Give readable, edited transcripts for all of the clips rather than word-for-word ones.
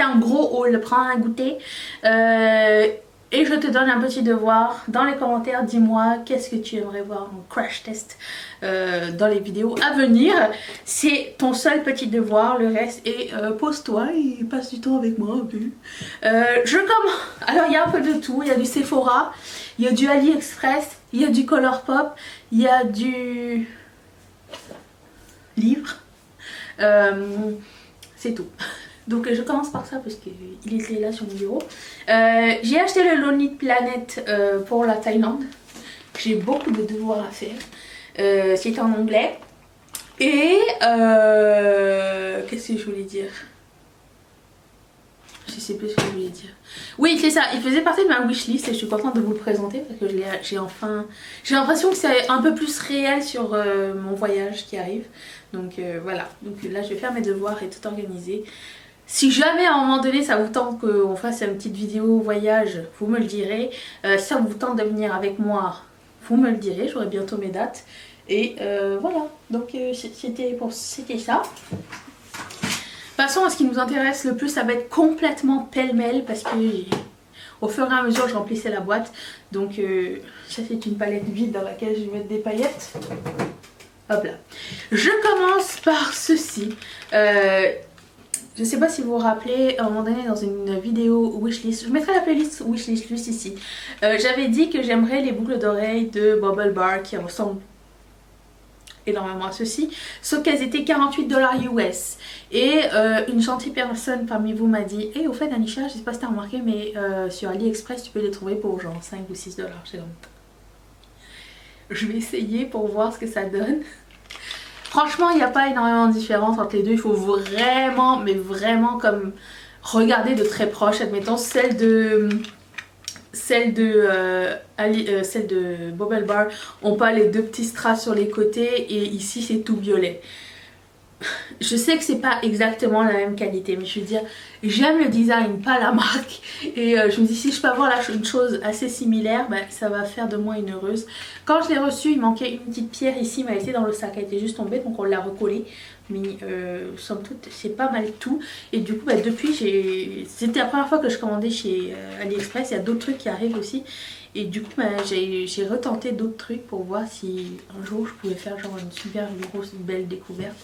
fait un gros haul, prends un goûter. Et je te donne un petit devoir dans les commentaires, dis-moi qu'est-ce que tu aimerais voir en crash test dans les vidéos à venir. C'est ton seul petit devoir, le reste est pose-toi et passe du temps avec moi un peu. Je commence. Alors il y a un peu de tout, il y a du Sephora, il y a du AliExpress, il y a du Colourpop, il y a du livre. C'est tout. Donc je commence par ça parce qu'il était là sur mon bureau. J'ai acheté le Lonely Planet pour la Thaïlande. J'ai beaucoup de devoirs à faire. C'est en anglais. Et qu'est-ce que je voulais dire? Je sais plus ce que je voulais dire. Oui, c'est ça, il faisait partie de ma wishlist et je suis contente de vous le présenter parce que j'ai enfin... J'ai l'impression que c'est un peu plus réel sur mon voyage qui arrive. Donc voilà, donc là je vais faire mes devoirs et tout organiser. Si jamais à un moment donné ça vous tente qu'on fasse une petite vidéo voyage, vous me le direz. Si ça vous tente de venir avec moi, vous me le direz, j'aurai bientôt mes dates. Et voilà, donc c'était ça. Passons à ce qui nous intéresse le plus, ça va être complètement pêle-mêle parce que au fur et à mesure je remplissais la boîte. Donc ça c'est une palette vide dans laquelle je vais mettre des paillettes. Hop là. Je commence par ceci. Je sais pas si vous vous rappelez, à un moment donné dans une vidéo wishlist, je mettrai la playlist wishlist juste ici. J'avais dit que j'aimerais les boucles d'oreilles de Bubble Bar qui ressemblent énormément à ceci, sauf qu'elles étaient 48 $ US. Et une gentille personne parmi vous m'a dit: hey, au fait Anisha, je sais pas si t'as remarqué, mais sur AliExpress tu peux les trouver pour genre 5 ou 6 $. Je vais essayer pour voir ce que ça donne. Franchement, il n'y a pas énormément de différence entre les deux. Il faut vraiment, mais vraiment comme regarder de très proche. Admettons celle de Bubble Bar ont pas les deux petits strass sur les côtés et ici c'est tout violet. Je sais que c'est pas exactement la même qualité, mais je veux dire, j'aime le design, pas la marque. Et je me dis, si je peux avoir une chose assez similaire, bah, ça va faire de moi une heureuse. Quand je l'ai reçu, il manquait une petite pierre ici, mais elle était dans le sac, elle était juste tombée, donc on l'a recollée. Mais somme toute, c'est pas mal tout. Et du coup, bah, depuis, c'était la première fois que je commandais chez AliExpress. Il y a d'autres trucs qui arrivent aussi. Et du coup, bah, j'ai retenté d'autres trucs pour voir si un jour je pouvais faire genre une super grosse, belle découverte.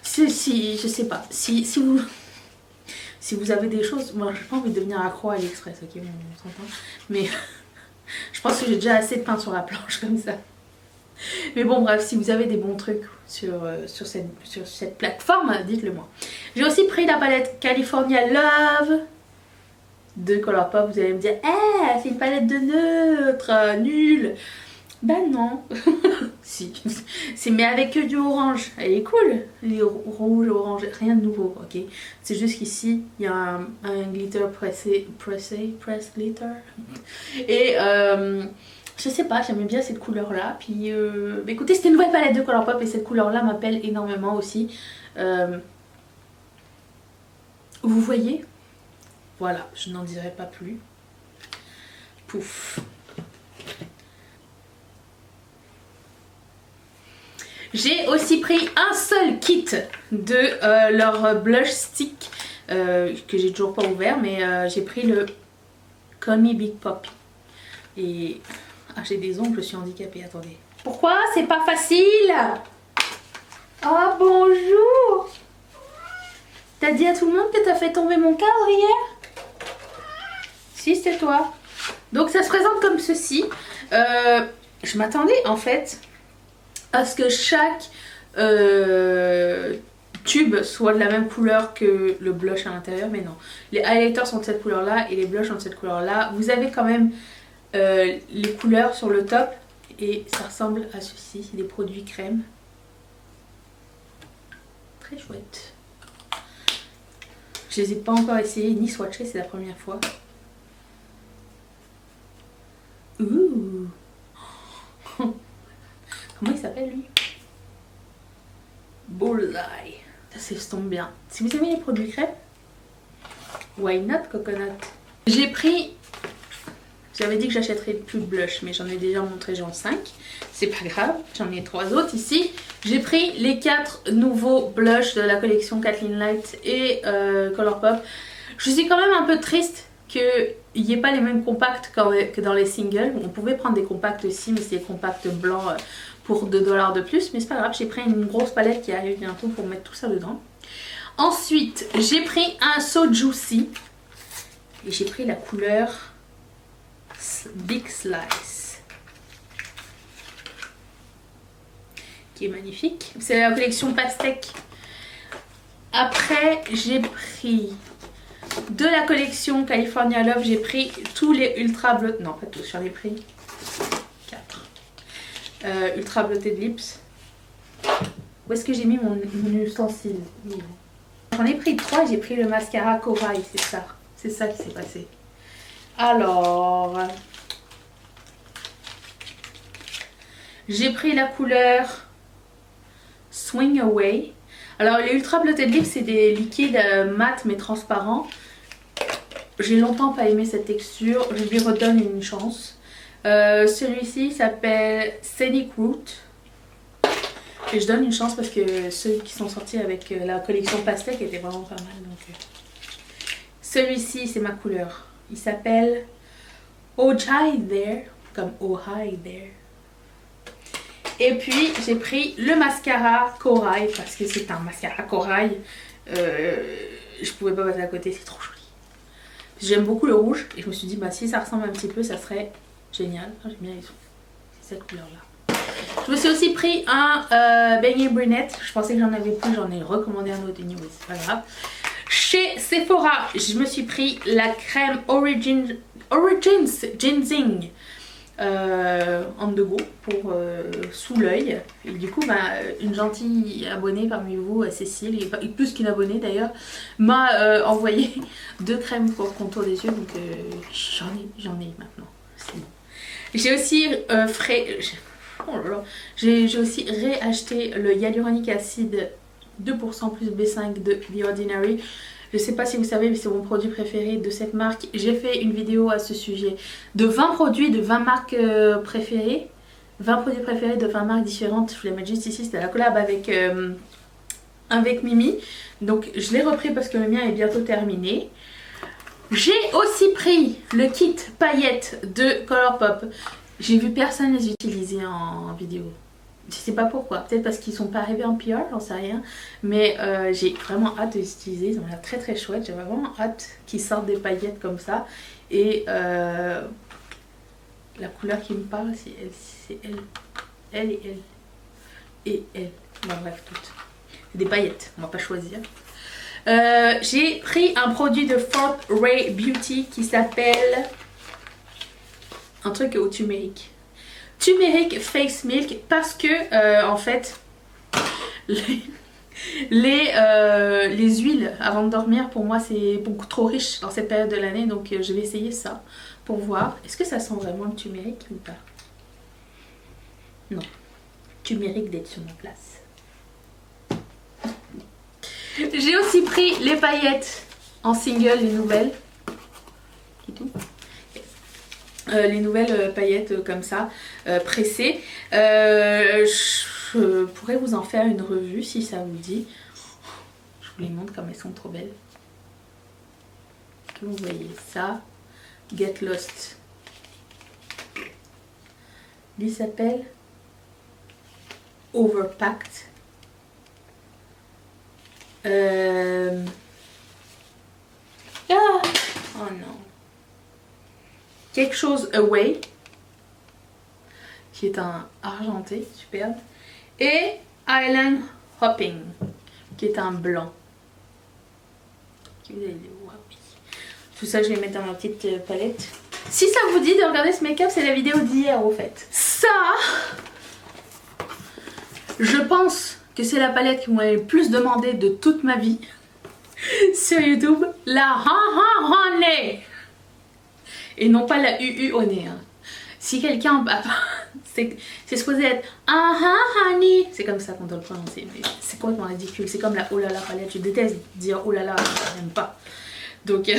Je sais pas. Si vous avez des choses, moi j'ai pas envie de devenir accro à AliExpress, ok, on s'entend. Mais je pense que j'ai déjà assez de pain sur la planche comme ça. Mais bon bref, si vous avez des bons trucs sur cette plateforme, dites-le moi. J'ai aussi pris la palette California Love de Colourpop. Vous allez me dire, eh, c'est une palette de neutre, nulle. Ben non. Si. Mais avec que du orange. Elle est cool. Les rouges, orange, rien de nouveau, ok. C'est juste qu'ici, il y a un glitter press glitter. Et je sais pas, j'aimais bien cette couleur là. Puis écoutez, c'était une nouvelle palette de Colourpop et cette couleur là m'appelle énormément aussi. Vous voyez? Voilà, je n'en dirai pas plus. Pouf. J'ai aussi pris un seul kit de leur blush stick que j'ai toujours pas ouvert, mais j'ai pris le Call Me Big Poppy. Et j'ai des ongles, je suis handicapée, attendez. Pourquoi c'est pas facile? Oh bonjour. T'as dit à tout le monde que t'as fait tomber mon cadre hier? Si, c'est toi. Donc ça se présente comme ceci. Je m'attendais en fait à ce que chaque tube soit de la même couleur que le blush à l'intérieur, mais non. Les highlighters sont de cette couleur là et les blushs sont de cette couleur là. Vous avez quand même les couleurs sur le top et ça ressemble à ceci, c'est des produits crème. Très chouette. Je les ai pas encore essayés ni swatchés, c'est la première fois. Ouh. Comment il s'appelle lui? Bullseye. Ça s'estompe bien. Si vous aimez les produits crème, why not coconut? J'ai pris... J'avais dit que j'achèterais plus de blush, mais j'en ai déjà montré genre 5. C'est pas grave, j'en ai 3 autres ici. J'ai pris les 4 nouveaux blushs de la collection Kathleen Light et Colourpop. Je suis quand même un peu triste qu'il n'y ait pas les mêmes compacts que dans les singles. On pouvait prendre des compacts aussi, mais c'est des compacts blancs pour 2 $ de plus. Mais c'est pas grave, j'ai pris une grosse palette qui arrive bientôt pour mettre tout ça dedans. Ensuite, j'ai pris un So Juicy. Et j'ai pris la couleur Big Slice. Qui est magnifique. C'est la collection Pastèque. Après, j'ai pris de la collection California Love. J'ai pris tous les Ultra Bleu. Non, pas tous, j'en ai pris 4. Ultra Blotted Lips. Où est-ce que j'ai mis mon ustensile? J'en ai pris 3, j'ai pris le mascara Corail, c'est ça. C'est ça qui s'est passé. Alors, j'ai pris la couleur Swing Away. Alors les Ultra Blotted Lips, c'est des liquides mat mais transparents. J'ai longtemps pas aimé cette texture, je lui redonne une chance. Celui-ci s'appelle Scenic Route. Et je donne une chance parce que ceux qui sont sortis avec la collection Pastèque étaient vraiment pas mal. Donc, celui-ci, c'est ma couleur. Il s'appelle Oh Hi There, comme Oh Hi There. Et puis, j'ai pris le mascara Corail parce que c'est un mascara Corail. Je pouvais pas passer à côté, c'est trop joli. J'aime beaucoup le rouge et je me suis dit, bah si ça ressemble un petit peu, ça serait génial. J'aime bien les sous. C'est cette couleur-là. Je me suis aussi pris un beignet brunette. Je pensais que j'en avais plus, j'en ai recommandé un autre anyway, c'est pas grave. Chez Sephora, je me suis pris la crème Origins Ginseng en de go pour sous l'œil. Et du coup, une gentille abonnée parmi vous, Cécile, et plus qu'une abonnée d'ailleurs, m'a envoyé 2 crèmes pour contour des yeux. Donc j'en ai maintenant. J'ai aussi j'ai aussi réacheté le Hyaluronic Acid 2% plus B5 de The Ordinary. Je sais pas si vous savez, mais c'est mon produit préféré de cette marque. J'ai fait une vidéo à ce sujet de 20 produits, de 20 marques préférées. 20 produits préférés de 20 marques différentes. Je les mets juste ici, c'était la collab avec Mimi. Donc je l'ai repris parce que le mien est bientôt terminé. J'ai aussi pris le kit paillettes de Colourpop. J'ai vu personne les utiliser en vidéo. Je sais pas pourquoi, peut-être parce qu'ils sont pas arrivés en PR, j'en sais rien. Mais j'ai vraiment hâte de les utiliser, ils ont l'air très très chouettes. J'ai vraiment hâte qu'ils sortent des paillettes comme ça. Et la couleur qui me parle, c'est elle. Elle et elle. Et elle. Bon bref, toutes. C'est des paillettes, on va pas choisir. J'ai pris un produit de Fort Ray Beauty qui s'appelle un truc au turmeric. Turmeric Face Milk parce que en fait les huiles avant de dormir pour moi c'est beaucoup trop riche dans cette période de l'année, donc je vais essayer ça pour voir. Est-ce que ça sent vraiment le turmeric ou pas? Non. Turmeric d'être sur ma place. J'ai aussi pris les paillettes en single, les nouvelles. C'est tout. Les nouvelles paillettes comme ça, pressées. Je pourrais vous en faire une revue si ça vous dit. Je vous les montre comme elles sont trop belles. Est-ce que vous voyez ça? Get Lost. Il s'appelle Overpacked. Ah! Oh non. Quelque chose Away, qui est un argenté, superbe. Et Island Hopping, qui est un blanc. Tout ça, je vais mettre dans ma petite palette. Si ça vous dit de regarder ce make-up, c'est la vidéo d'hier au fait. Ça, je pense que c'est la palette qui m'a le plus demandé de toute ma vie sur YouTube. La Honey. Et non pas la UU au nez. Hein. Si quelqu'un... c'est supposé être honey. C'est comme ça qu'on doit le prononcer. Mais c'est complètement ridicule. C'est comme la oh là là palette. Je déteste dire oh là là. Je n'aime pas. Donc,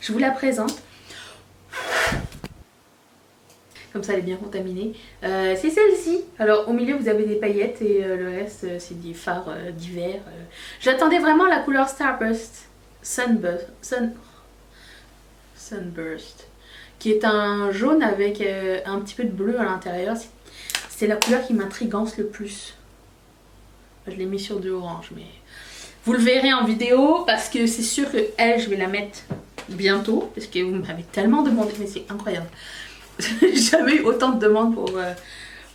je vous la présente. Comme ça, elle est bien contaminée. C'est celle-ci. Alors, au milieu, vous avez des paillettes. Et le reste, c'est des fards d'hiver. J'attendais vraiment la couleur Starburst. Sunburst, qui est un jaune avec un petit peu de bleu à l'intérieur. C'est la couleur qui m'intrigance le plus. Je l'ai mis sur du orange, mais vous le verrez en vidéo parce que c'est sûr que elle, je vais la mettre bientôt parce que vous m'avez tellement demandé, mais c'est incroyable. J'ai jamais eu autant de demandes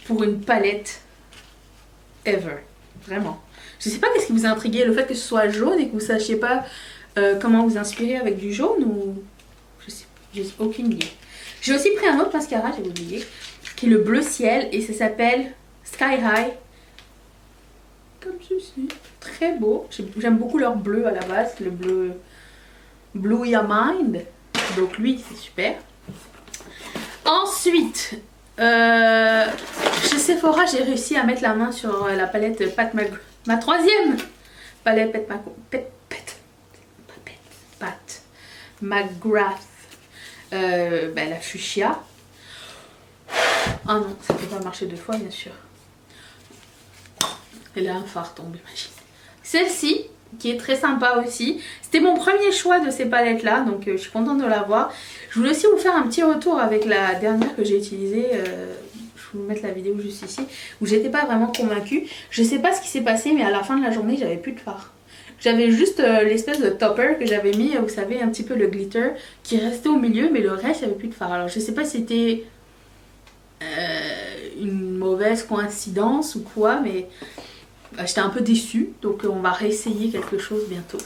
pour une palette ever, vraiment. Je sais pas qu'est-ce qui vous a intrigué, le fait que ce soit jaune et que vous sachiez pas comment vous inspirer avec du jaune ou je sais, j'ai aucune idée. J'ai aussi pris un autre mascara, j'ai oublié, qui est le bleu ciel et ça s'appelle Sky High. Comme ceci, très beau. J'aime beaucoup leur bleu à la base, le bleu Blue Your Mind. Donc lui, c'est super. Ensuite, chez Sephora, j'ai réussi à mettre la main sur la palette Pat McGrath. Ma troisième palette Pat McGrath. La fuchsia. Ah non, ça peut pas marcher deux fois, bien sûr. Elle a un phare tombe, imagine. Celle-ci, qui est très sympa aussi. C'était mon premier choix de ces palettes là, donc je suis contente de l'avoir. Je voulais aussi vous faire un petit retour avec la dernière que j'ai utilisée. Je vais vous mettre la vidéo juste ici, où j'étais pas vraiment convaincue. Je sais pas ce qui s'est passé, mais à la fin de la journée, j'avais plus de fard. J'avais juste l'espèce de topper que j'avais mis, vous savez, un petit peu le glitter, qui restait au milieu, mais le reste, j'avais plus de fard. Alors je sais pas si c'était une mauvaise coïncidence ou quoi, mais j'étais un peu déçue, donc on va réessayer quelque chose bientôt.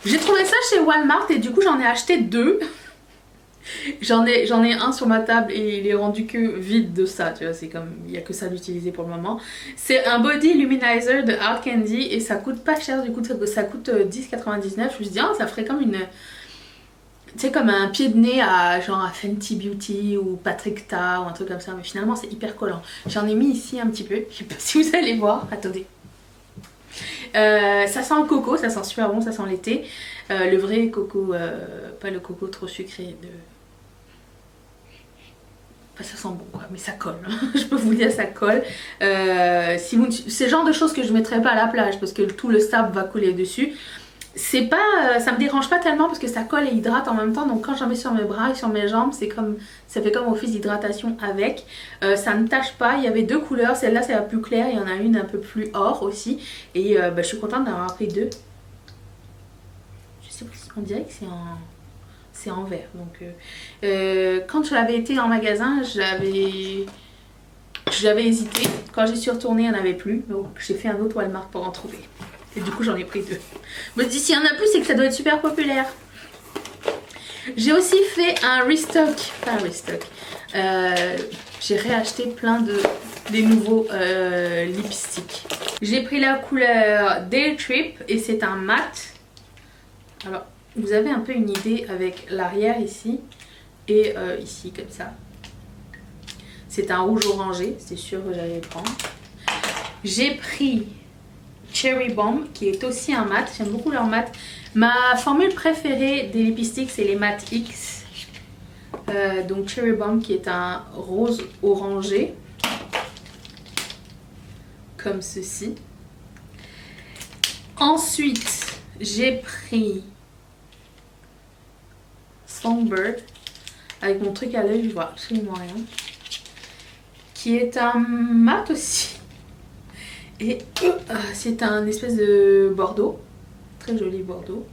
J'ai trouvé ça chez Walmart et du coup j'en ai acheté deux. J'en ai un sur ma table et il est rendu que vide de ça, tu vois, c'est comme, il n'y a que ça d'utiliser pour le moment. C'est un body luminizer de Hard Candy et ça coûte pas cher, du coup ça coûte 10,99. Je me suis dit, oh, ça ferait comme une... Tu sais, comme un pied de nez à genre à Fenty Beauty ou Patrick Ta ou un truc comme ça, mais finalement c'est hyper collant. J'en ai mis ici un petit peu, je sais pas si vous allez voir, attendez. Ça sent le coco, ça sent super bon, ça sent l'été. Le vrai coco, pas le coco trop sucré de... Enfin, ça sent bon quoi, mais ça colle. Je peux vous dire, ça colle. C'est le genre de choses que je mettrais pas à la plage parce que tout le sable va couler dessus. C'est pas, ça me dérange pas tellement parce que ça colle et hydrate en même temps, donc quand j'en mets sur mes bras et sur mes jambes, c'est comme, ça fait comme office d'hydratation avec. Ça ne tâche pas, il y avait deux couleurs, celle-là c'est la plus claire, il y en a une un peu plus or aussi et je suis contente d'avoir pris deux. Je sais pas si on dirait que c'est en vert, donc quand je l'avais été en magasin, j'avais hésité, quand j'y suis retournée il n'y en avait plus, donc j'ai fait un autre Walmart pour en trouver. Et du coup j'en ai pris deux. Mais s'il y en a plus, c'est que ça doit être super populaire. J'ai aussi fait un restock. Pas un restock. J'ai réacheté plein des nouveaux lipsticks. J'ai pris la couleur Day Trip et c'est un mat. Alors vous avez un peu une idée avec l'arrière ici. Et ici comme ça. C'est un rouge orangé. C'est sûr que j'allais le prendre. J'ai pris Cherry Bomb qui est aussi un mat, j'aime beaucoup leur mat. Ma formule préférée des lipsticks c'est les mat X. Donc Cherry Bomb qui est un rose orangé. Comme ceci. Ensuite j'ai pris Songbird. Avec mon truc à l'œil je vois absolument rien. Qui est un mat aussi. Et c'est un espèce de bordeaux, très joli bordeaux,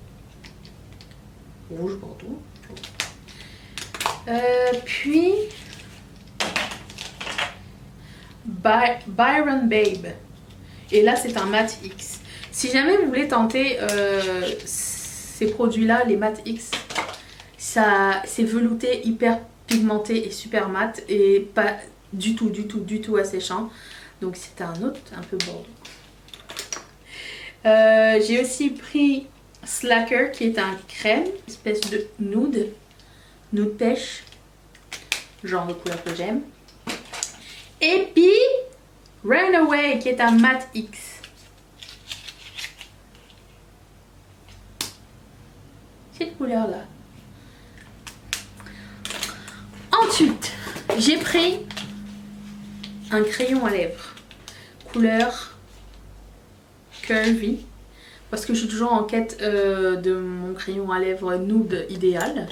rouge bordeaux. Puis Byron Babe, et là c'est un mat X. Si jamais vous voulez tenter ces produits là, les mat X, c'est velouté, hyper pigmenté et super mat et pas du tout asséchant. Donc c'est un autre un peu bordeaux. J'ai aussi pris Slacker qui est un crème, espèce de nude pêche, genre de couleur que j'aime. Et puis Runaway qui est un mat X. Cette couleur là. Ensuite j'ai pris un crayon à lèvres couleur curvy parce que je suis toujours en quête de mon crayon à lèvres nude idéal.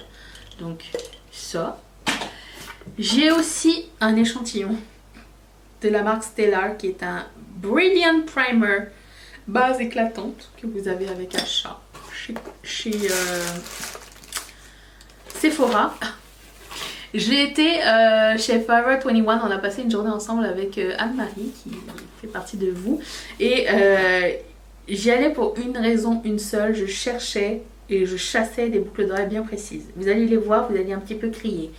Donc ça. J'ai aussi un échantillon de la marque Stellar qui est un Brilliant Primer base éclatante que vous avez avec achat chez Sephora. J'ai été chez Forever 21, on a passé une journée ensemble avec Anne-Marie qui fait partie de vous et j'y allais pour une raison, une seule, je cherchais et je chassais des boucles d'oreilles bien précises. Vous allez les voir, vous allez un petit peu crier.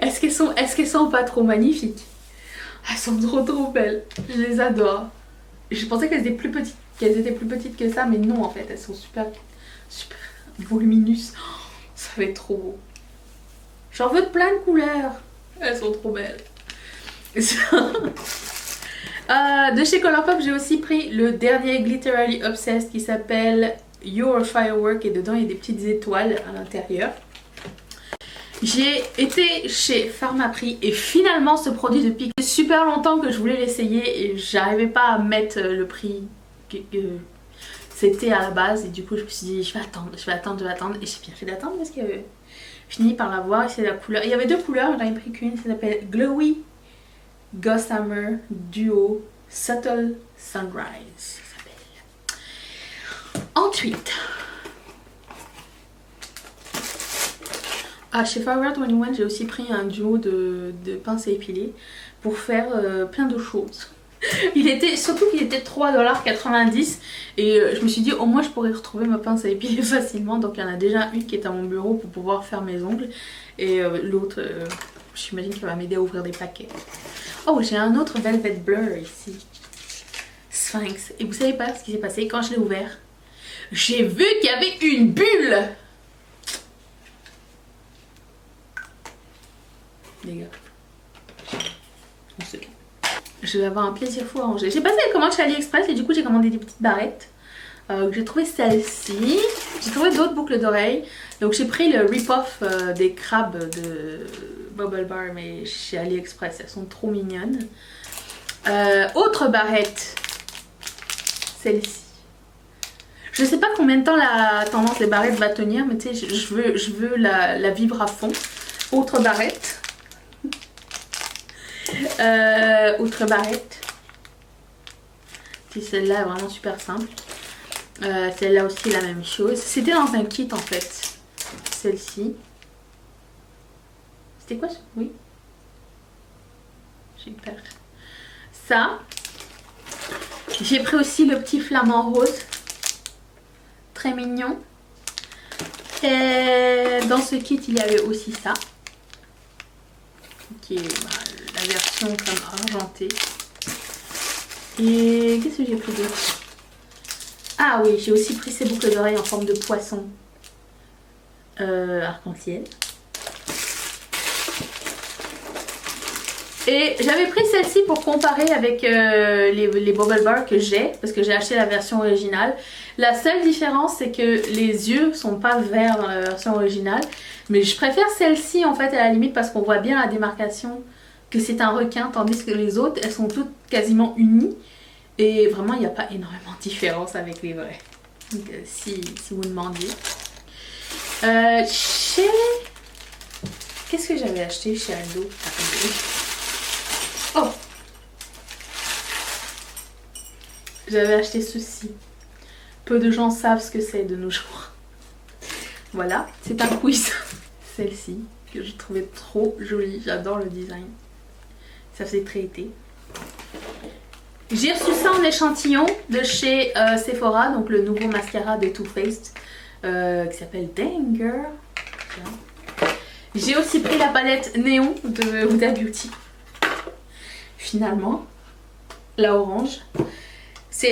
Est-ce qu'elles sont pas trop magnifiques? Elles sont trop belles, je les adore. Je pensais qu'elles étaient plus petites que ça, mais non en fait, elles sont super volumineuses. Oh, ça va être trop beau. J'en veux de plein de couleurs, elles sont trop belles. De chez Colourpop, j'ai aussi pris le dernier Glitterally Obsessed qui s'appelle Your Firework et dedans il y a des petites étoiles à l'intérieur. J'ai été chez Pharmaprix et finalement ce produit depuis super longtemps que je voulais l'essayer et j'arrivais pas à mettre le prix que c'était à la base et du coup je me suis dit je vais attendre et j'ai bien fait d'attendre parce que je finis par l'avoir et c'est la couleur. Il y avait deux couleurs, j'en ai pris qu'une, ça s'appelle Glowy Gossamer Duo Subtle Sunrise. Ça s'appelle. Ensuite, chez Forever 21, j'ai aussi pris un duo de pinces à épiler pour faire plein de choses. Surtout qu'il était 3,90$ et je me suis dit au moins je pourrais retrouver ma pince à épiler facilement. Donc il y en a déjà une qui est à mon bureau pour pouvoir faire mes ongles et l'autre j'imagine qu'elle va m'aider à ouvrir des paquets. Oh, j'ai un autre Velvet Blur ici, Sphinx, et vous savez pas ce qui s'est passé quand je l'ai ouvert? J'ai vu qu'il y avait une bulle. Les gars, on se calme. Je vais avoir un plaisir fou à ranger. J'ai passé la commande chez AliExpress et du coup j'ai commandé des petites barrettes. J'ai trouvé celle-ci. J'ai trouvé d'autres boucles d'oreilles. Donc j'ai pris le rip-off des crabes de Bubble Bar mais chez AliExpress. Elles sont trop mignonnes. Autre barrette. Celle-ci. Je sais pas combien de temps la tendance des barrettes va tenir, mais tu sais, je veux la vivre à fond. Autre barrette. Autre barrette. Celle-là est vraiment super simple. Celle-là aussi la même chose. C'était dans un kit en fait. Celle-ci. C'était quoi ça? Oui. J'ai peur. Ça. J'ai pris aussi le petit flamant rose. Très mignon. Et dans ce kit il y avait aussi ça. Qui est la version comme argentée. Et qu'est-ce que j'ai pris d'autre? Ah oui, j'ai aussi pris ces boucles d'oreilles en forme de poisson arc-en-ciel. Et j'avais pris celle-ci pour comparer avec les Bubble Bar que j'ai, parce que j'ai acheté la version originale. La seule différence c'est que les yeux sont pas verts dans la version originale, mais je préfère celle-ci en fait à la limite parce qu'on voit bien la démarcation que c'est un requin, tandis que les autres elles sont toutes quasiment unies et vraiment il n'y a pas énormément de différence avec les vrais. Donc si vous demandiez. Qu'est-ce que j'avais acheté chez Aldo? Oh! J'avais acheté ceci. Peu de gens savent ce que c'est de nos jours. Voilà, c'est un quiz. Celle-ci, que je trouvais trop jolie. J'adore le design. Ça faisait très été. J'ai reçu ça en échantillon de chez Sephora, donc le nouveau mascara de Too Faced qui s'appelle Dang Girl. J'ai aussi pris la palette Néon de Huda Beauty. Finalement, la orange.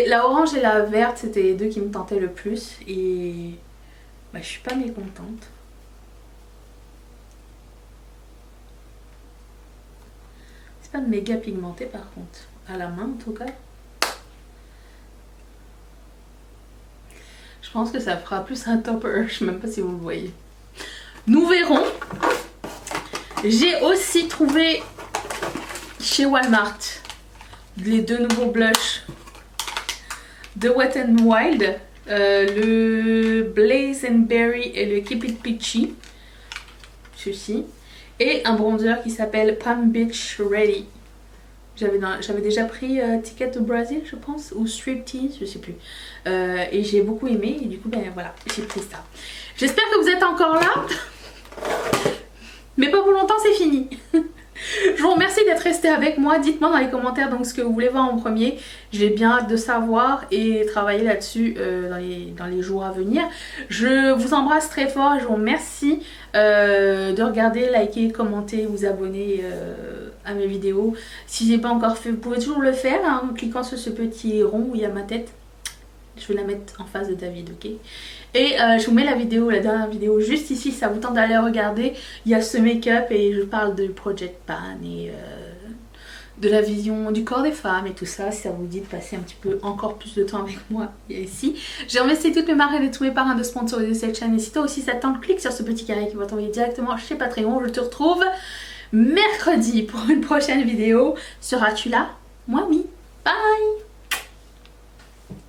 La orange et la verte, c'était les deux qui me tentaient le plus et bah, je suis pas mécontente. C'est pas méga pigmenté par contre, à la main en tout cas. Je pense que ça fera plus un topper, je sais même pas si vous le voyez. Nous verrons. J'ai aussi trouvé chez Walmart les deux nouveaux blushs de Wet n Wild, le Blaze and Berry et le Keep It Peachy, ceci, et un bronzer qui s'appelle Palm Beach Ready. J'avais déjà pris Ticket au Brésil, je pense, ou Striptease, je sais plus. Et j'ai beaucoup aimé, et du coup, ben voilà, j'ai pris ça. J'espère que vous êtes encore là, mais pas pour longtemps, c'est fini. Je vous remercie d'être resté avec moi. Dites-moi dans les commentaires donc ce que vous voulez voir en premier. J'ai bien hâte de savoir et travailler là-dessus dans les jours à venir. Je vous embrasse très fort. Je vous remercie de regarder, liker, commenter, vous abonner à mes vidéos. Si je n'ai pas encore fait, vous pouvez toujours le faire hein, en cliquant sur ce petit rond où il y a ma tête. Je vais la mettre en face de David, ok? Et je vous mets la dernière vidéo juste ici, ça vous tente d'aller regarder. Il y a ce make-up et je parle de Project Pan et de la vision du corps des femmes et tout ça. Si ça vous dit de passer un petit peu encore plus de temps avec moi ici. J'ai investi toutes mes marques et tous mes parrains de sponsoriser cette chaîne. Et si toi aussi ça te tente, clique sur ce petit carré qui va t'envoyer directement chez Patreon. Je te retrouve mercredi pour une prochaine vidéo. Seras-tu là? Moi oui. Bye!